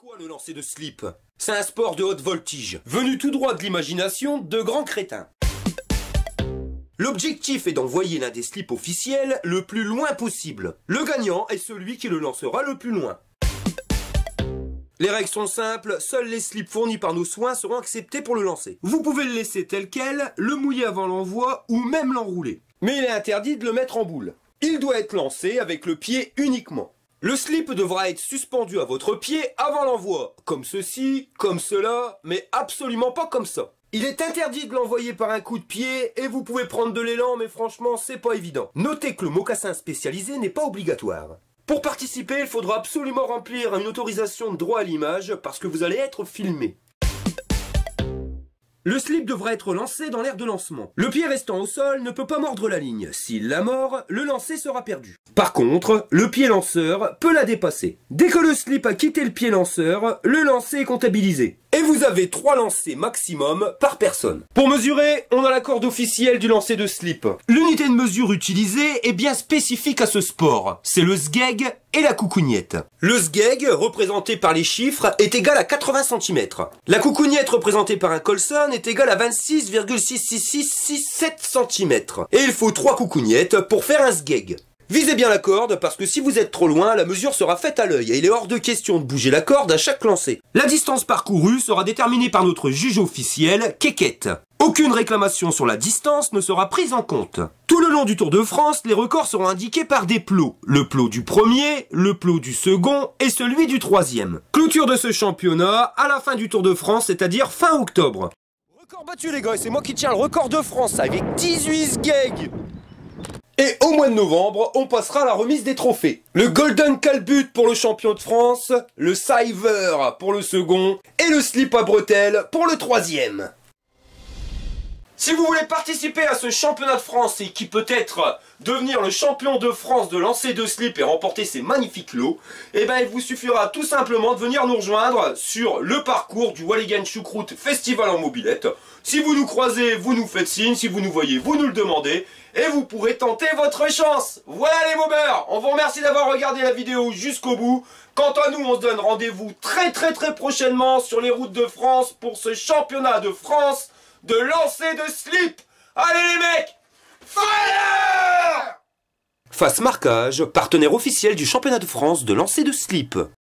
quoi le lancer de slip? C'est un sport de haute voltige, venu tout droit de l'imagination de grands crétins. L'objectif est d'envoyer l'un des slips officiels le plus loin possible. Le gagnant est celui qui le lancera le plus loin. Les règles sont simples, seuls les slips fournis par nos soins seront acceptés pour le lancer. Vous pouvez le laisser tel quel, le mouiller avant l'envoi ou même l'enrouler. Mais il est interdit de le mettre en boule. Il doit être lancé avec le pied uniquement. Le slip devra être suspendu à votre pied avant l'envoi, comme ceci, comme cela, mais absolument pas comme ça. Il est interdit de l'envoyer par un coup de pied et vous pouvez prendre de l'élan, mais franchement c'est pas évident. Notez que le mocassin spécialisé n'est pas obligatoire. Pour participer, il faudra absolument remplir une autorisation de droit à l'image parce que vous allez être filmé. Le slip devra être lancé dans l'aire de lancement. Le pied restant au sol ne peut pas mordre la ligne. S'il la mord, le lancer sera perdu. Par contre, le pied lanceur peut la dépasser. Dès que le slip a quitté le pied lanceur, le lancer est comptabilisé. Et vous avez 3 lancers maximum par personne. Pour mesurer, on a la corde officielle du lancer de slip. L'unité de mesure utilisée est bien spécifique à ce sport. C'est le sgeg et la coucougnette. Le sgeg, représenté par les chiffres, est égal à 80 cm. La coucougnette, représentée par un colson, est égale à 26,66667 cm. Et il faut 3 coucougnettes pour faire un sgeg. Visez bien la corde parce que si vous êtes trop loin, la mesure sera faite à l'œil et il est hors de question de bouger la corde à chaque lancer. La distance parcourue sera déterminée par notre juge officiel, Kékette. Aucune réclamation sur la distance ne sera prise en compte. Tout le long du Tour de France, les records seront indiqués par des plots. Le plot du premier, le plot du second et celui du troisième. Clôture de ce championnat à la fin du Tour de France, c'est-à-dire fin octobre. Record battu les gars, et c'est moi qui tiens le record de France avec 18 sgeg. Et au mois de novembre, on passera à la remise des trophées. Le Golden Calbut pour le champion de France, le Siver pour le second, et le slip à bretelles pour le troisième. Si vous voulez participer à ce championnat de France et qui peut-être devenir le champion de France de lancer de slip et remporter ces magnifiques lots, eh ben il vous suffira tout simplement de venir nous rejoindre sur le parcours du Walligen Choucroute Festival en mobilette. Si vous nous croisez, vous nous faites signe, si vous nous voyez, vous nous le demandez, et vous pourrez tenter votre chance. Voilà les mobers, on vous remercie d'avoir regardé la vidéo jusqu'au bout. Quant à nous, on se donne rendez-vous très prochainement sur les routes de France pour ce championnat de France de lancer de slip. Allez les mecs, fire! Face Marquage, partenaire officiel du championnat de France de lancer de slip.